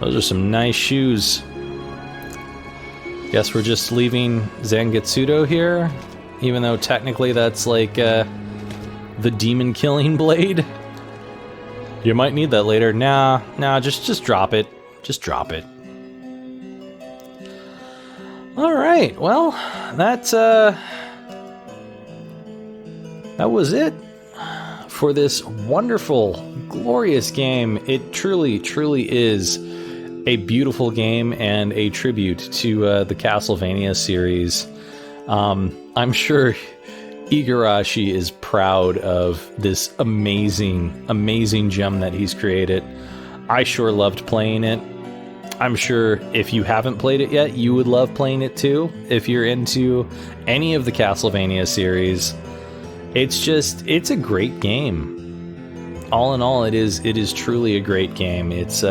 Those are some nice shoes. Guess we're just leaving Zangetsudo here, even though technically that's like the demon killing blade. You might need that later. Nah, just drop it. Just drop it. All right, well, that was it for this wonderful, glorious game. It truly, truly is a beautiful game and a tribute to the Castlevania series. I'm sure Igarashi is proud of this amazing, amazing gem that he's created. I sure loved playing it. I'm sure if you haven't played it yet, you would love playing it too. If you're into any of the Castlevania series, it's a great game. All in all, it is truly a great game. It's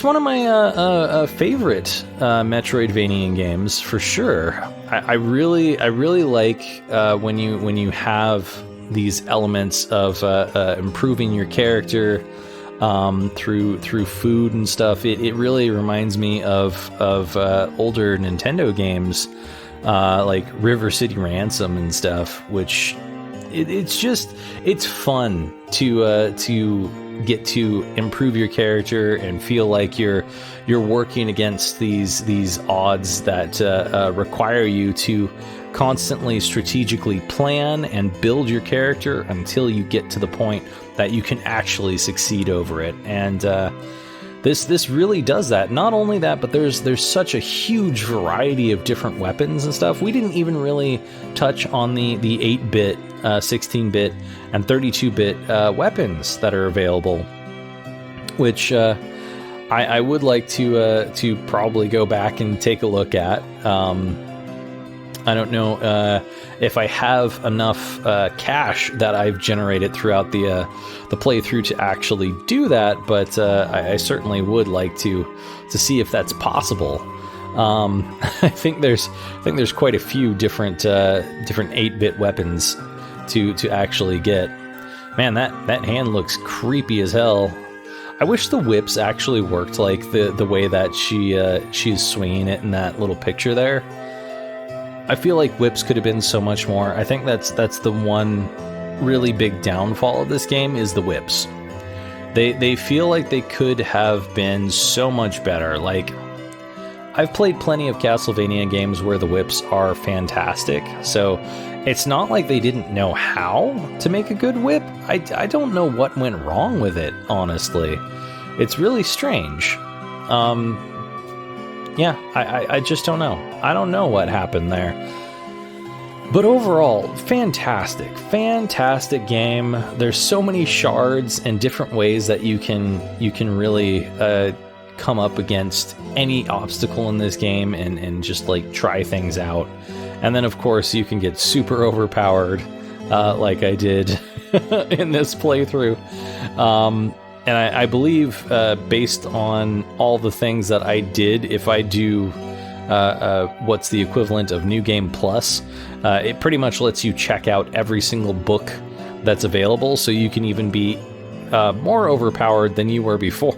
one of my favorite Metroidvania games for sure. I really like when you have these elements of improving your character through food and stuff. It really reminds me of older Nintendo games like River City Ransom and stuff, which it's fun to get to improve your character and feel like you're working against these odds that require you to constantly strategically plan and build your character until you get to the point that you can actually succeed over it. And this really does that. Not only that, but there's such a huge variety of different weapons and stuff. We didn't even really touch on the 8-bit, 16-bit, and 32-bit weapons that are available, which I would like to probably go back and take a look at. I don't know if I have enough cash that I've generated throughout the playthrough to actually do that, but I certainly would like to see if that's possible. I think there's quite a few different 8-bit weapons to actually get. Man, that hand looks creepy as hell. I wish the whips actually worked like the way that she's swinging it in that little picture there. I feel like whips could have been so much more. I think that's the one really big downfall of this game is the whips. They feel like they could have been so much better. Like, I've played plenty of Castlevania games where the whips are fantastic, so it's not like they didn't know how to make a good whip. I don't know what went wrong with it, honestly. It's really strange. Yeah, I just don't know. I don't know what happened there. But overall, fantastic game. There's so many shards and different ways that you can really come up against any obstacle in this game and just like try things out. And then of course you can get super overpowered, like I did in this playthrough. And I believe, based on all the things that I did, if I do what's the equivalent of New Game Plus, it pretty much lets you check out every single book that's available, so you can even be more overpowered than you were before.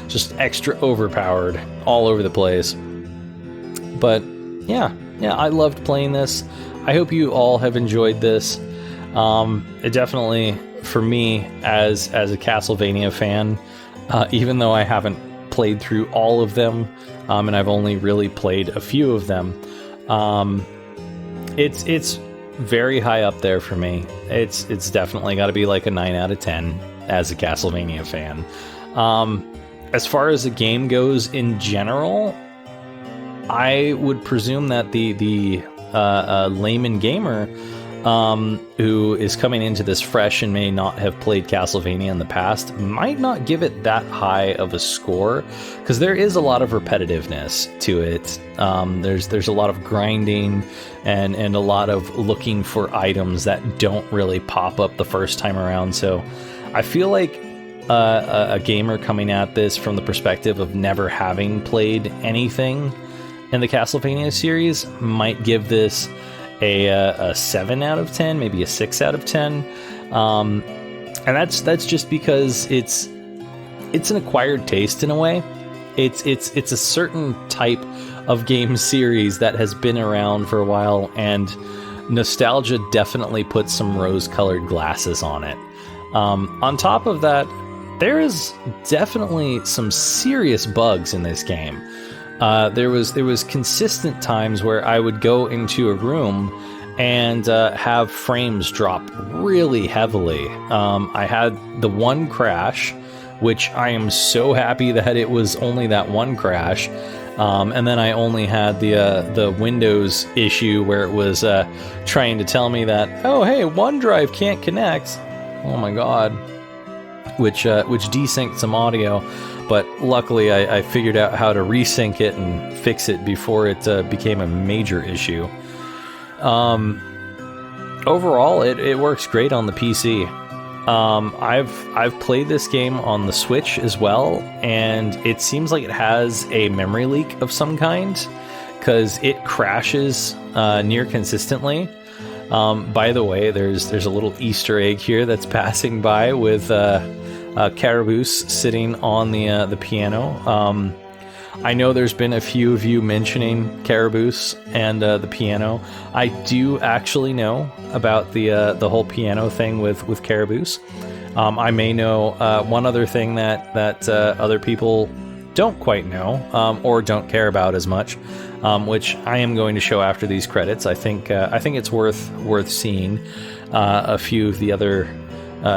Just extra overpowered all over the place. But yeah, I loved playing this. I hope you all have enjoyed this. It definitely, for me, as a Castlevania fan, even though I haven't played through all of them, and I've only really played a few of them, it's very high up there for me. It's definitely got to be like a 9 out of 10 as a Castlevania fan. As far as the game goes in general, I would presume that the layman gamer who is coming into this fresh and may not have played Castlevania in the past might not give it that high of a score, because there is a lot of repetitiveness to it. There's a lot of grinding and a lot of looking for items that don't really pop up the first time around. So I feel like a gamer coming at this from the perspective of never having played anything in the Castlevania series might give this a 7 out of 10, maybe a 6 out of 10. And that's just because it's it's an acquired taste in a way. It's a certain type of game series that has been around for a while, and nostalgia definitely puts some rose-colored glasses on it. On top of that, there is definitely some serious bugs in this game. There was consistent times where I would go into a room and have frames drop really heavily. I had the one crash, which I am so happy that it was only that one crash. And then I only had the Windows issue where it was trying to tell me that, oh hey, OneDrive can't connect. Oh my god. Which desynced some audio, but luckily I figured out how to resync it and fix it before it became a major issue. Overall, it works great on the PC. I've played this game on the Switch as well, and it seems like it has a memory leak of some kind, because it crashes near consistently. By the way, there's a little Easter egg here that's passing by with Caraboose sitting on the piano. I know there's been a few of you mentioning Caraboose and the piano. I do actually know about the whole piano thing with Caraboose. I may know one other thing that other people don't quite know or don't care about as much, which I am going to show after these credits. I think it's worth seeing a few of the other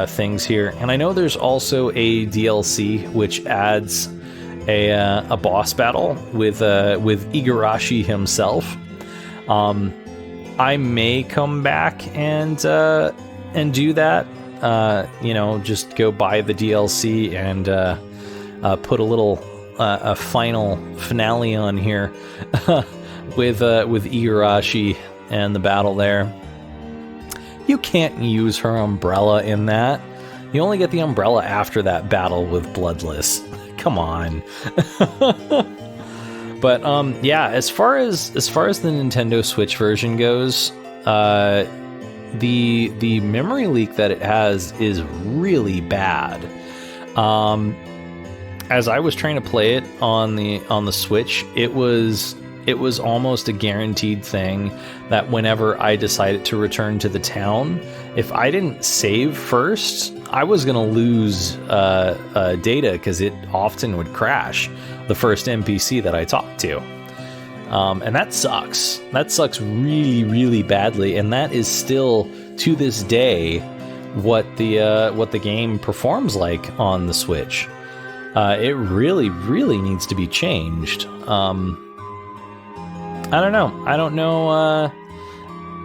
things here. And I know there's also a DLC which adds a boss battle with Igarashi himself. I may come back and do that. Just go buy the DLC and put a little a final finale on here with Igarashi and the battle there. You can't use her umbrella in that. You only get the umbrella after that battle with Bloodless. Come on. But yeah, as far as the Nintendo Switch version goes, the memory leak that it has is really bad. As I was trying to play it on the Switch, it was almost a guaranteed thing that whenever I decided to return to the town, if I didn't save first, I was going to lose data, because it often would crash the first NPC that I talked to. And that sucks. That sucks really, really badly. And that is still, to this day, what the game performs like on the Switch. It really, really needs to be changed. I don't know. I don't know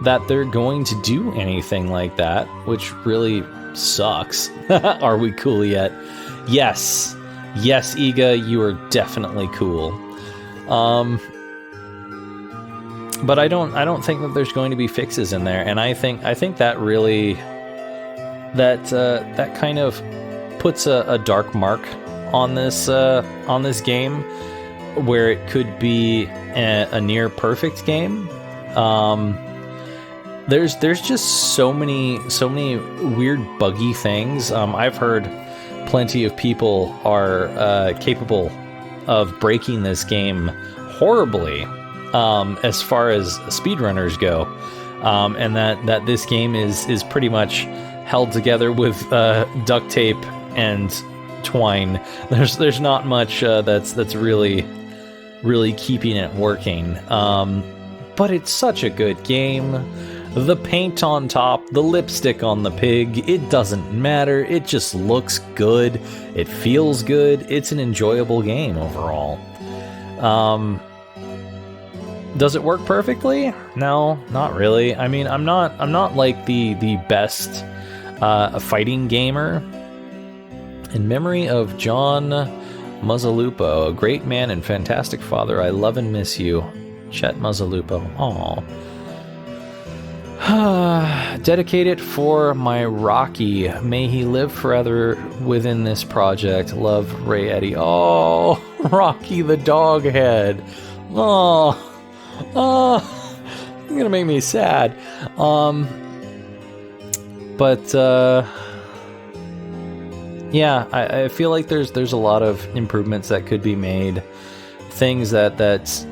that they're going to do anything like that, which really sucks. Are we cool yet? Yes. Yes, Iga, you are definitely cool. But I don't think that there's going to be fixes in there, and I think that really that kind of puts a dark mark on this game, where it could be a near perfect game. There's just so many weird buggy things. I've heard plenty of people are capable of breaking this game horribly, as far as speedrunners go, and that this game is pretty much held together with duct tape and twine. There's not much that's really keeping it working. But it's such a good game. The paint on top, the lipstick on the pig, it doesn't matter. It just looks good. It feels good. It's an enjoyable game overall. Does it work perfectly? No, not really. I mean, I'm not like the best fighting gamer. In memory of John Mazzalupo, a great man and fantastic father, I love and miss you. Chet Mazzalupo. Aww. Dedicated for my Rocky. May he live forever within this project. Love, Ray Eddie. Oh, Rocky the dog head. Oh, you're gonna make me sad. Yeah, I feel like there's a lot of improvements that could be made, things that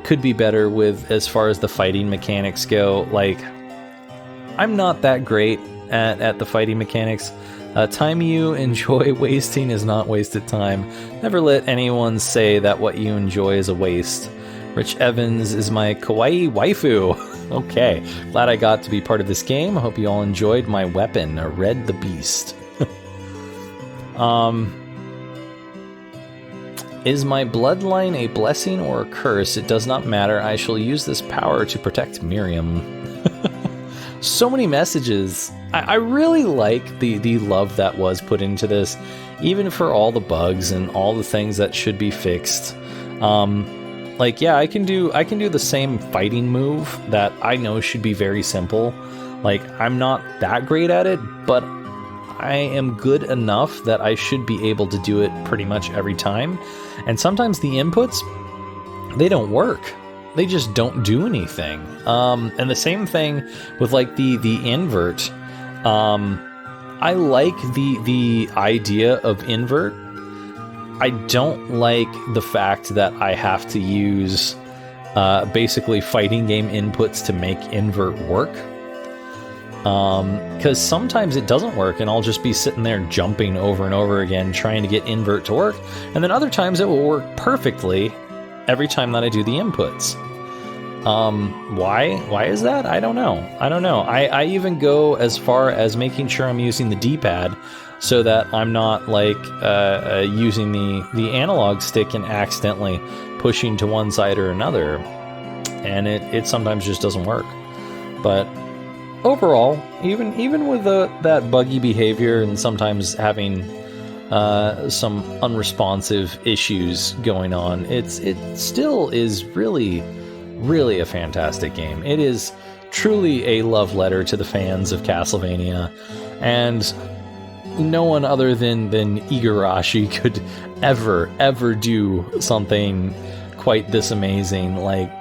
could be better with as far as the fighting mechanics go. Like, I'm not that great at the fighting mechanics. Time you enjoy wasting is not wasted time. Never let anyone say that what you enjoy is a waste. Rich Evans is my kawaii waifu. Okay, glad I got to be part of this game. I hope you all enjoyed my weapon, Red the Beast. Is my bloodline a blessing or a curse? It does not matter. I shall use this power to protect Miriam. So many messages. I really like the love that was put into this, even for all the bugs and all the things that should be fixed. Like, yeah, I can do the same fighting move that I know should be very simple. Like, I'm not that great at it, but I am good enough that I should be able to do it pretty much every time. And sometimes the inputs, they don't work. They just don't do anything. And the same thing with like the invert. I like the idea of invert. I don't like the fact that I have to use basically fighting game inputs to make invert work. Because sometimes it doesn't work and I'll just be sitting there jumping over and over again trying to get invert to work. And then other times it will work perfectly every time that I do the inputs. Why is that? I don't know. I even go as far as making sure I'm using the D-pad so that I'm not like using the analog stick and accidentally pushing to one side or another, and it sometimes just doesn't work. But overall, even with that buggy behavior and sometimes having some unresponsive issues going on, it still is really a fantastic game. It is truly a love letter to the fans of Castlevania, and no one other than Igarashi could ever do something quite this amazing. Like,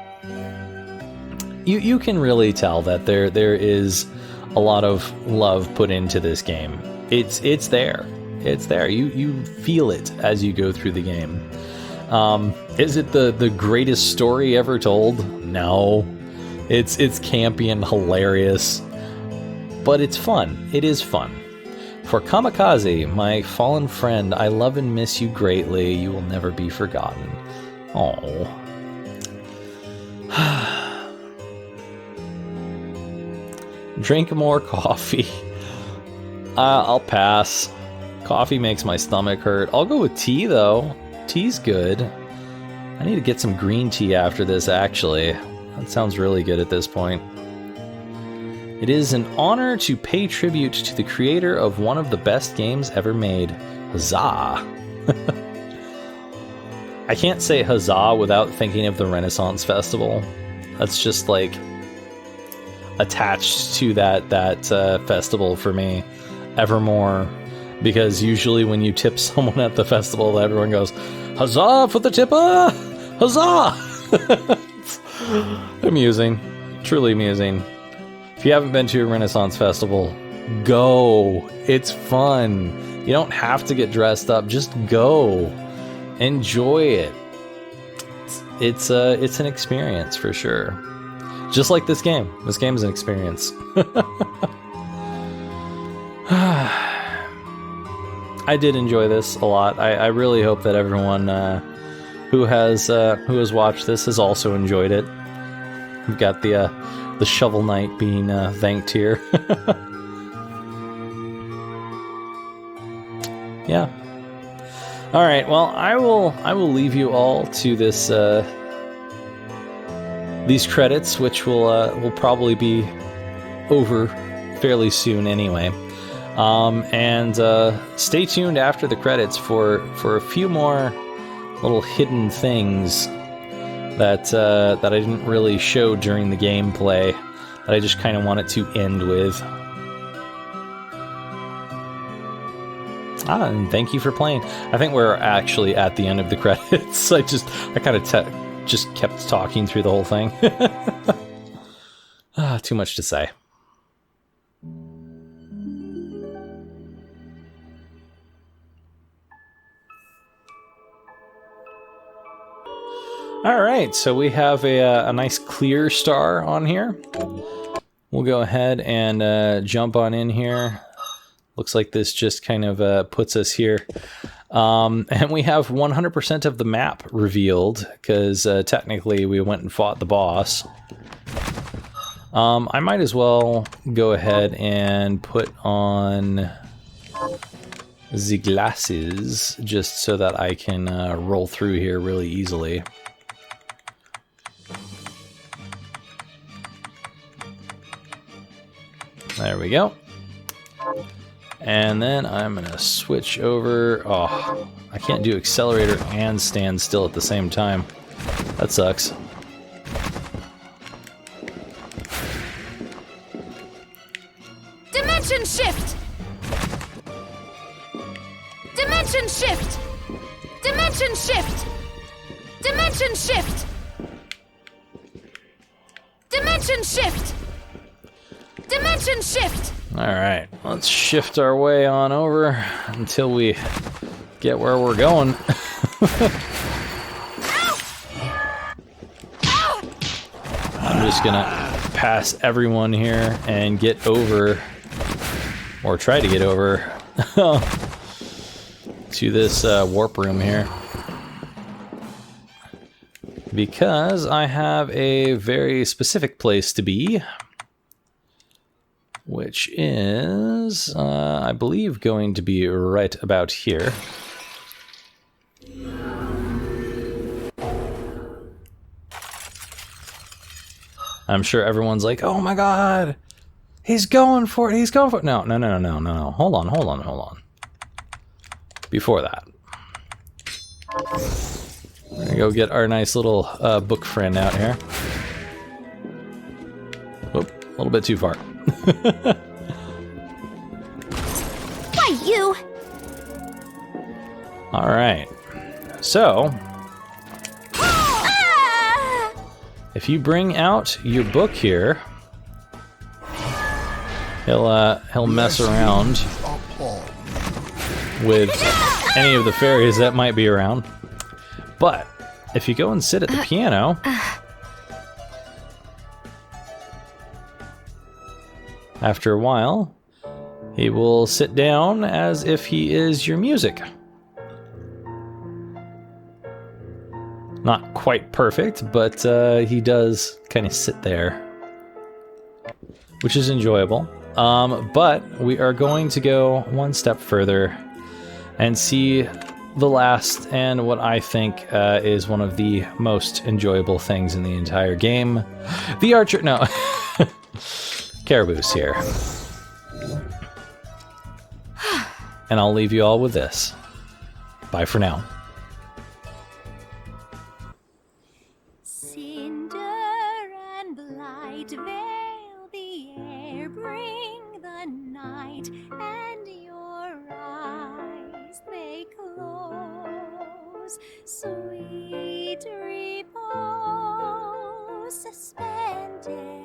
you can really tell that there is a lot of love put into this game. It's there. You feel it as you go through the game. Is it the greatest story ever told? No. It's campy and hilarious, but it's fun. It is fun. For Kamikaze, my fallen friend, I love and miss you greatly. You will never be forgotten. Oh. Drink more coffee. I'll pass. Coffee makes my stomach hurt. I'll go with tea, though. Tea's good. I need to get some green tea after this, actually. That sounds really good at this point. It is an honor to pay tribute to the creator of one of the best games ever made. Huzzah! I can't say huzzah without thinking of the Renaissance Festival. That's just like attached to that festival for me evermore, because usually when you tip someone at the festival, everyone goes, huzzah for the tipper! Huzzah! It's amusing. Truly amusing. If you haven't been to a Renaissance Festival, go. It's fun. You don't have to get dressed up. Just go. Enjoy it. It's an experience for sure. Just like this game. This game is an experience. I did enjoy this a lot. I really hope that everyone who has watched this has also enjoyed it. We've got the Shovel Knight being thanked here. Yeah. All right. Well, I will leave you all to this these credits, which will probably be over fairly soon anyway. And stay tuned after the credits for a few more little hidden things that I didn't really show during the gameplay, that I just kind of wanted to end with. And thank you for playing. I think we're actually at the end of the credits. I kind of just kept talking through the whole thing. Too much to say. All right, so we have a nice clear star on here. We'll go ahead and jump on in here. Looks like this just kind of puts us here. And we have 100% of the map revealed, because technically we went and fought the boss. I might as well go ahead and put on the glasses, just so that I can roll through here really easily. There we go. And then I'm gonna switch over. Oh, I can't do accelerator and stand still at the same time. That sucks. Dimension shift! Dimension shift! Dimension shift! Dimension shift! Dimension shift! Dimension shift! Alright, let's shift our way on over until we get where we're going. I'm just gonna pass everyone here and get over, or try to get over, to this warp room here. Because I have a very specific place to be. Which is, I believe, going to be right about here. I'm sure everyone's like, oh my god, he's going for it, he's going for it. No. Hold on. Before that. We're gonna go get our nice little book friend out here. Whoop, a little bit too far. Why you? All right. So, if you bring out your book here, he'll mess around with any of the fairies that might be around. But if you go and sit at the piano, after a while, he will sit down as if he is your music. Not quite perfect, but he does kind of sit there, which is enjoyable. But we are going to go one step further and see the last and what I think is one of the most enjoyable things in the entire game. The archer... No. Caribou's here. And I'll leave you all with this. Bye for now. Cinder and blight veil the air, bring the night, and your eyes they close. Sweet repose suspended.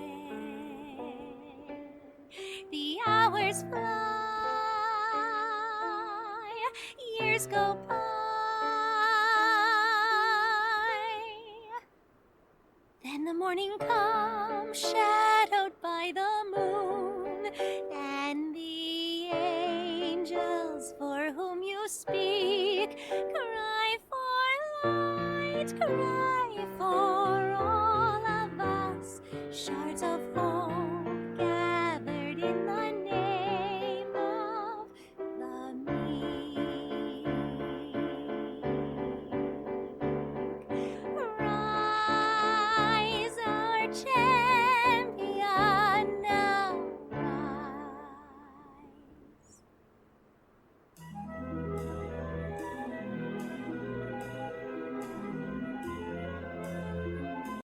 The hours fly, years go by. Then the morning comes, shadowed by the moon, and the angels for whom you speak